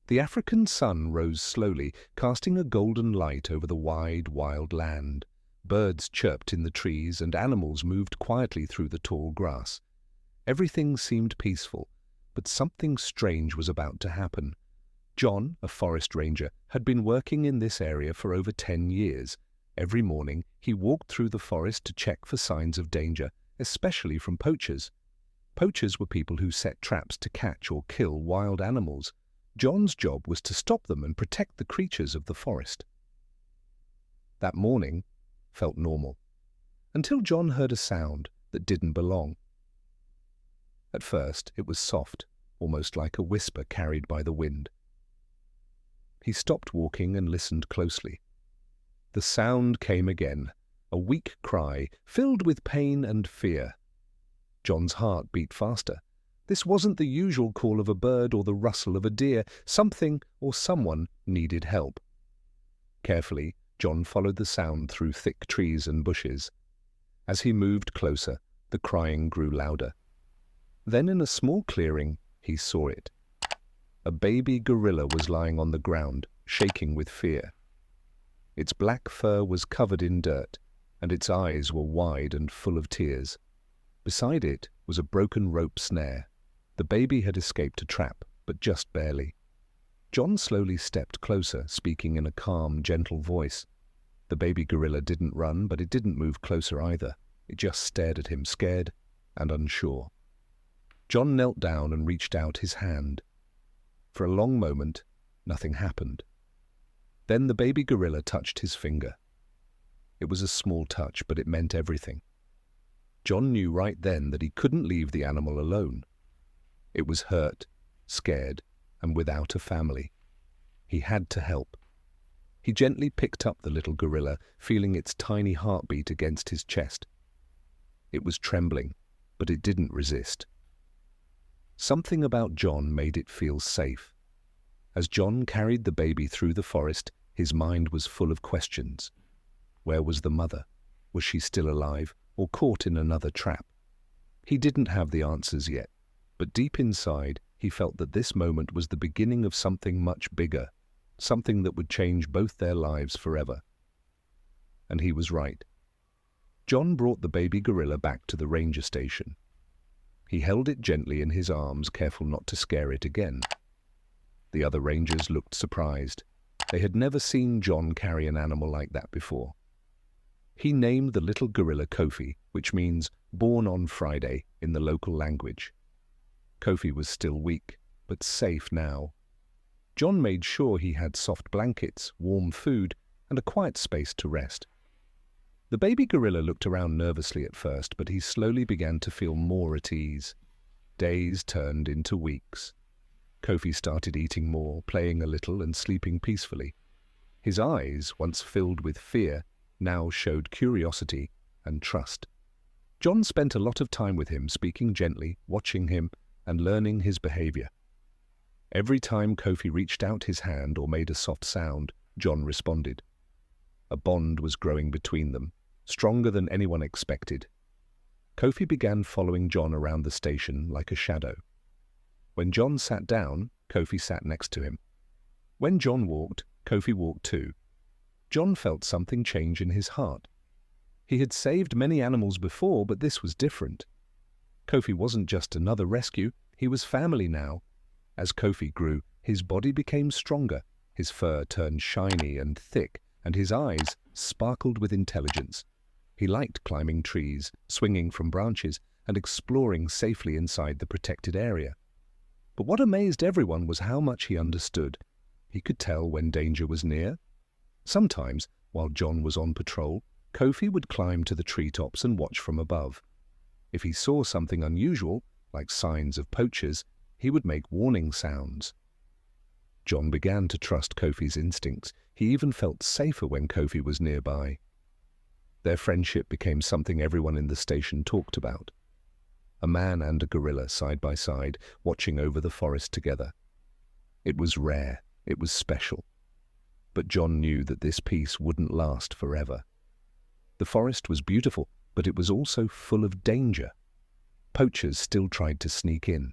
The African sun rose slowly, casting a golden light over the wide, wild land. Birds chirped in the trees, and animals moved quietly through the tall grass. Everything seemed peaceful, but something strange was about to happen. John, a forest ranger, had been working in this area for over 10 years. Every morning, he walked through the forest to check for signs of danger, especially from poachers. Poachers were people who set traps to catch or kill wild animals. John's job was to stop them and protect the creatures of the forest. That morning felt normal, until John heard a sound that didn't belong. At first, it was soft, almost like a whisper carried by the wind. He stopped walking and listened closely. The sound came again, a weak cry filled with pain and fear. John's heart beat faster. This wasn't the usual call of a bird or the rustle of a deer. Something or someone needed help. Carefully, John followed the sound through thick trees and bushes. As he moved closer, the crying grew louder. Then in a small clearing, he saw it. A baby gorilla was lying on the ground, shaking with fear. Its black fur was covered in dirt, and its eyes were wide and full of tears. Beside it was a broken rope snare. The baby had escaped a trap, but just barely. John slowly stepped closer, speaking in a calm, gentle voice. The baby gorilla didn't run, but it didn't move closer either. It just stared at him, scared and unsure. John knelt down and reached out his hand. For a long moment, nothing happened. Then the baby gorilla touched his finger. It was a small touch, but it meant everything. John knew right then that he couldn't leave the animal alone. It was hurt, scared, and without a family. He had to help. He gently picked up the little gorilla, feeling its tiny heartbeat against his chest. It was trembling, but it didn't resist. Something about John made it feel safe. As John carried the baby through the forest, his mind was full of questions. Where was the mother? Was she still alive, or caught in another trap? He didn't have the answers yet, but deep inside, he felt that this moment was the beginning of something much bigger, something that would change both their lives forever. And he was right. John brought the baby gorilla back to the ranger station. He held it gently in his arms, careful not to scare it again. The other rangers looked surprised. They had never seen John carry an animal like that before. He named the little gorilla Kofi, which means born on Friday in the local language. Kofi was still weak, but safe now. John made sure he had soft blankets, warm food, and a quiet space to rest. The baby gorilla looked around nervously at first, but he slowly began to feel more at ease. Days turned into weeks. Kofi started eating more, playing a little, and sleeping peacefully. His eyes, once filled with fear, now showed curiosity and trust. John spent a lot of time with him, speaking gently, watching him, and learning his behavior. Every time Kofi reached out his hand or made a soft sound, John responded. A bond was growing between them, stronger than anyone expected. Kofi began following John around the station like a shadow. When John sat down, Kofi sat next to him. When John walked, Kofi walked too. John felt something change in his heart. He had saved many animals before, but this was different. Kofi wasn't just another rescue, he was family now. As Kofi grew, his body became stronger, his fur turned shiny and thick, and his eyes sparkled with intelligence. He liked climbing trees, swinging from branches, and exploring safely inside the protected area. But what amazed everyone was how much he understood. He could tell when danger was near. Sometimes, while John was on patrol, Kofi would climb to the treetops and watch from above. If he saw something unusual, like signs of poachers, he would make warning sounds. John began to trust Kofi's instincts. He even felt safer when Kofi was nearby. Their friendship became something everyone in the station talked about. A man and a gorilla side by side, watching over the forest together. It was rare, it was special. But John knew that this peace wouldn't last forever. The forest was beautiful, but it was also full of danger. Poachers still tried to sneak in.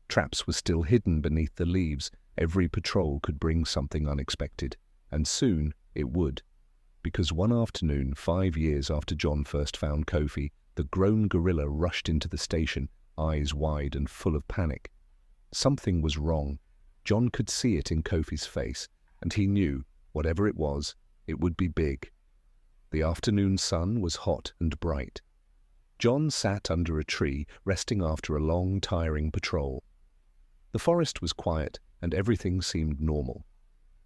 Traps were still hidden beneath the leaves, Every patrol could bring something unexpected, and soon it would. Because one afternoon, 5 years after John first found Kofi, the grown gorilla rushed into the station, eyes wide and full of panic. Something was wrong. John could see it in Kofi's face, and he knew, whatever it was, it would be big. The afternoon sun was hot and bright. John sat under a tree, resting after a long, tiring patrol. The forest was quiet, and everything seemed normal.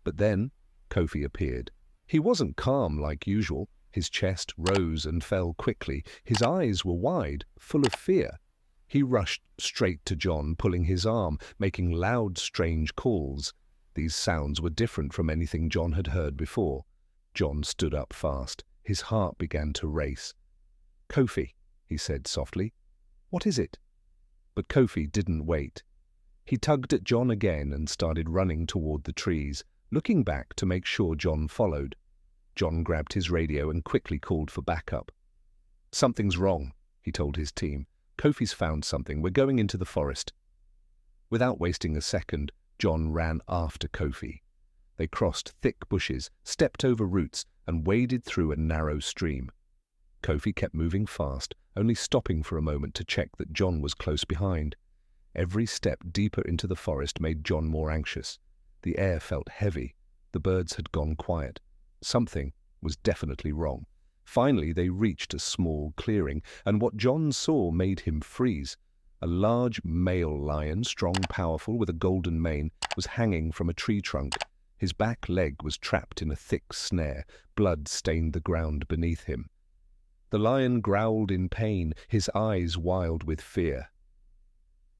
But then Kofi appeared. He wasn't calm like usual. His chest rose and fell quickly. His eyes were wide, full of fear. He rushed straight to John, pulling his arm, making loud, strange calls. These sounds were different from anything John had heard before. John stood up fast. His heart began to race. "Kofi," he said softly. "What is it?" But Kofi didn't wait. He tugged at John again and started running toward the trees, looking back to make sure John followed. John grabbed his radio and quickly called for backup. "Something's wrong," he told his team. "Kofi's found something. We're going into the forest." Without wasting a second, John ran after Kofi. They crossed thick bushes, stepped over roots, and waded through a narrow stream. Kofi kept moving fast, only stopping for a moment to check that John was close behind. Every step deeper into the forest made John more anxious. The air felt heavy. The birds had gone quiet. Something was definitely wrong. Finally, they reached a small clearing, and what John saw made him freeze. A large male lion, strong, powerful, with a golden mane, was hanging from a tree trunk. His back leg was trapped in a thick snare. Blood stained the ground beneath him. The lion growled in pain, his eyes wild with fear.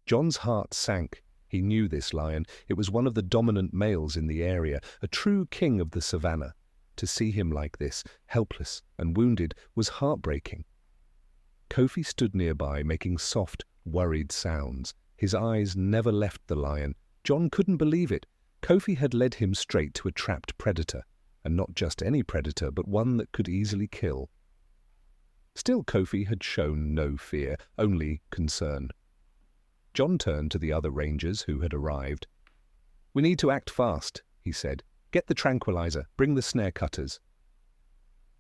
John's heart sank. He knew this lion. It was one of the dominant males in the area, a true king of the savannah. To see him like this, helpless and wounded, was heartbreaking. Kofi stood nearby, making soft, worried sounds. His eyes never left the lion. John couldn't believe it. Kofi had led him straight to a trapped predator, and not just any predator, but one that could easily kill. Still, Kofi had shown no fear, only concern. John turned to the other rangers who had arrived. "We need to act fast," he said. "Get the tranquilizer, bring the snare cutters."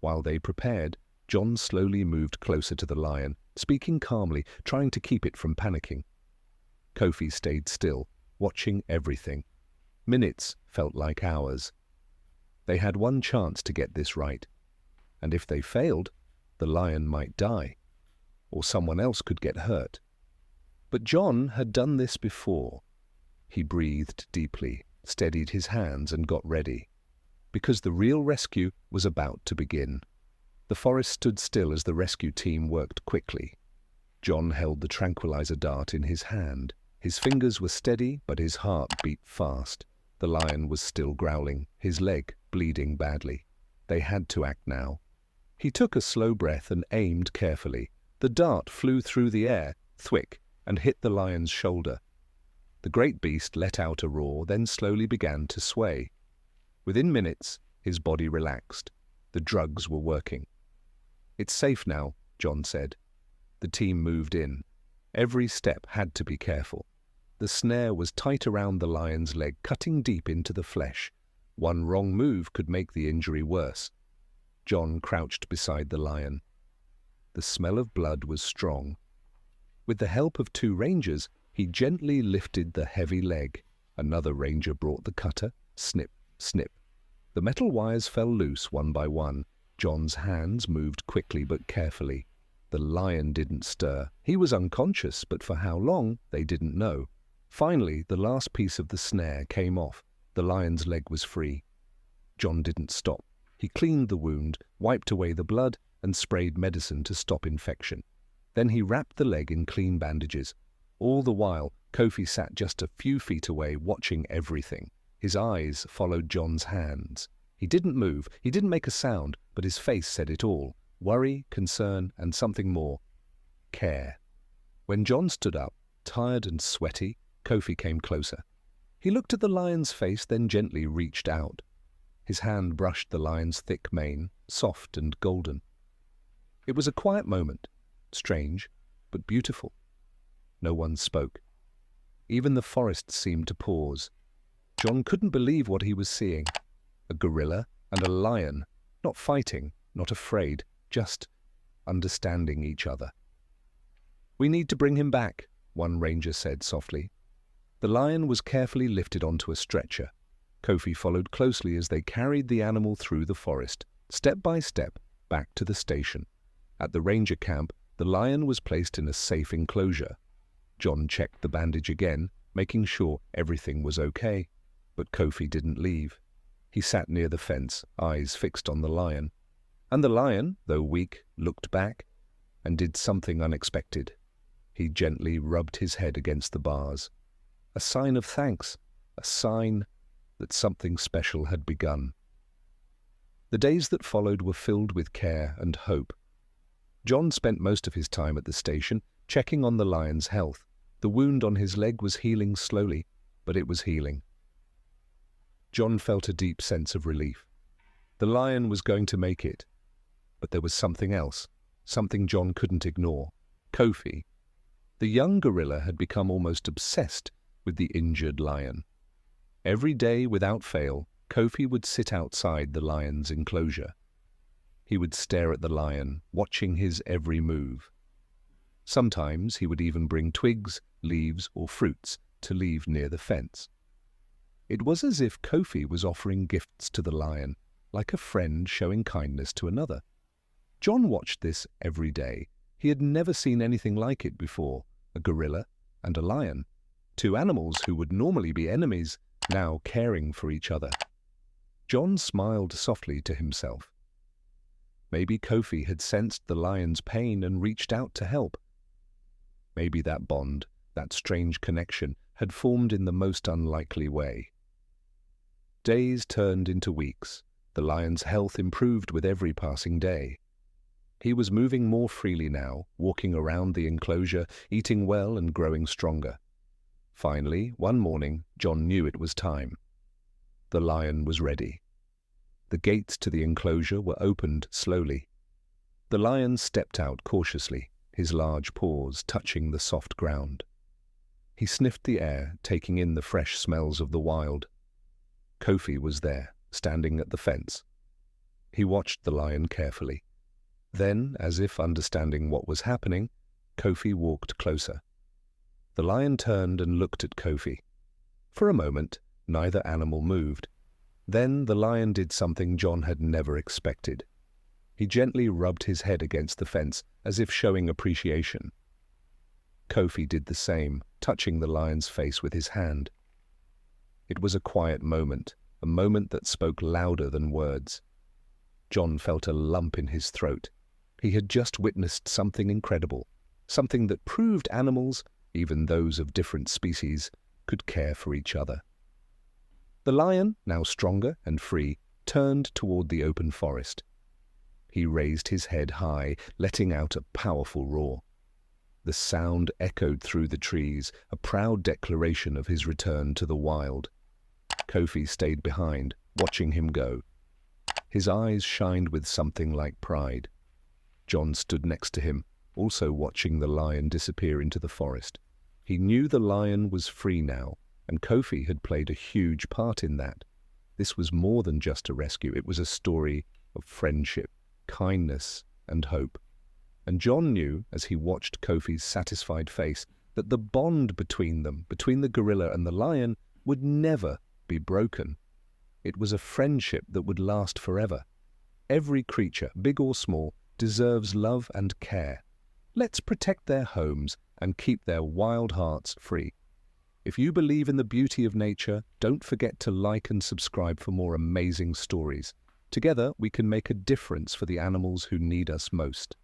While they prepared, John slowly moved closer to the lion, speaking calmly, trying to keep it from panicking. Kofi stayed still, watching everything. Minutes felt like hours. They had one chance to get this right, and if they failed, the lion might die, or someone else could get hurt. But John had done this before. He breathed deeply, steadied his hands, and got ready. Because the real rescue was about to begin. The forest stood still as the rescue team worked quickly. John held the tranquilizer dart in his hand. His fingers were steady, but his heart beat fast. The lion was still growling, his leg bleeding badly. They had to act now. He took a slow breath and aimed carefully. The dart flew through the air, thwick, and hit the lion's shoulder. The great beast let out a roar, then slowly began to sway. Within minutes, his body relaxed. The drugs were working. "It's safe now," John said. The team moved in. Every step had to be careful. The snare was tight around the lion's leg, cutting deep into the flesh. One wrong move could make the injury worse. John crouched beside the lion. The smell of blood was strong. With the help of 2 rangers, he gently lifted the heavy leg. Another ranger brought the cutter. Snip, snip. The metal wires fell loose one by one. John's hands moved quickly but carefully. The lion didn't stir. He was unconscious, but for how long, they didn't know. Finally, the last piece of the snare came off. The lion's leg was free. John didn't stop. He cleaned the wound, wiped away the blood, and sprayed medicine to stop infection. Then he wrapped the leg in clean bandages. All the while, Kofi sat just a few feet away, watching everything. His eyes followed John's hands. He didn't move, he didn't make a sound, but his face said it all. Worry, concern, and something more. Care. When John stood up, tired and sweaty, Kofi came closer. He looked at the lion's face, then gently reached out. His hand brushed the lion's thick mane, soft and golden. It was a quiet moment, strange, but beautiful. No one spoke. Even the forest seemed to pause. John couldn't believe what he was seeing. A gorilla and a lion, not fighting, not afraid, just understanding each other. "We need to bring him back," one ranger said softly. The lion was carefully lifted onto a stretcher. Kofi followed closely as they carried the animal through the forest, step by step, back to the station. At the ranger camp, the lion was placed in a safe enclosure. John checked the bandage again, making sure everything was okay. But Kofi didn't leave. He sat near the fence, eyes fixed on the lion. And the lion, though weak, looked back and did something unexpected. He gently rubbed his head against the bars. A sign of thanks, a sign that something special had begun. The days that followed were filled with care and hope. John spent most of his time at the station, checking on the lion's health. The wound on his leg was healing slowly, but it was healing. John felt a deep sense of relief. The lion was going to make it. But there was something else, something John couldn't ignore. Kofi. The young gorilla had become almost obsessed with the injured lion. Every day, without fail, Kofi would sit outside the lion's enclosure. He would stare at the lion, watching his every move. Sometimes he would even bring twigs, leaves, or fruits to leave near the fence. It was as if Kofi was offering gifts to the lion, like a friend showing kindness to another. John watched this every day. He had never seen anything like it before, a gorilla and a lion, two animals who would normally be enemies, now caring for each other. John smiled softly to himself. Maybe Kofi had sensed the lion's pain and reached out to help. Maybe that bond, that strange connection, had formed in the most unlikely way. Days turned into weeks. The lion's health improved with every passing day. He was moving more freely now, walking around the enclosure, eating well and growing stronger. Finally, one morning, John knew it was time. The lion was ready. The gates to the enclosure were opened slowly. The lion stepped out cautiously, his large paws touching the soft ground. He sniffed the air, taking in the fresh smells of the wild. Kofi was there, standing at the fence. He watched the lion carefully. Then, as if understanding what was happening, Kofi walked closer. The lion turned and looked at Kofi. For a moment, neither animal moved. Then the lion did something John had never expected. He gently rubbed his head against the fence, as if showing appreciation. Kofi did the same, touching the lion's face with his hand. It was a quiet moment, a moment that spoke louder than words. John felt a lump in his throat. He had just witnessed something incredible, something that proved animals, even those of different species, could care for each other. The lion, now stronger and free, turned toward the open forest. He raised his head high, letting out a powerful roar. The sound echoed through the trees, a proud declaration of his return to the wild. Kofi stayed behind, watching him go. His eyes shined with something like pride. John stood next to him, also watching the lion disappear into the forest. He knew the lion was free now, and Kofi had played a huge part in that. This was more than just a rescue. It was a story of friendship, kindness, and hope. And John knew, as he watched Kofi's satisfied face, that the bond between them, between the gorilla and the lion, would never be broken. It was a friendship that would last forever. Every creature, big or small, deserves love and care. Let's protect their homes and keep their wild hearts free. If you believe in the beauty of nature, don't forget to like and subscribe for more amazing stories. Together, we can make a difference for the animals who need us most.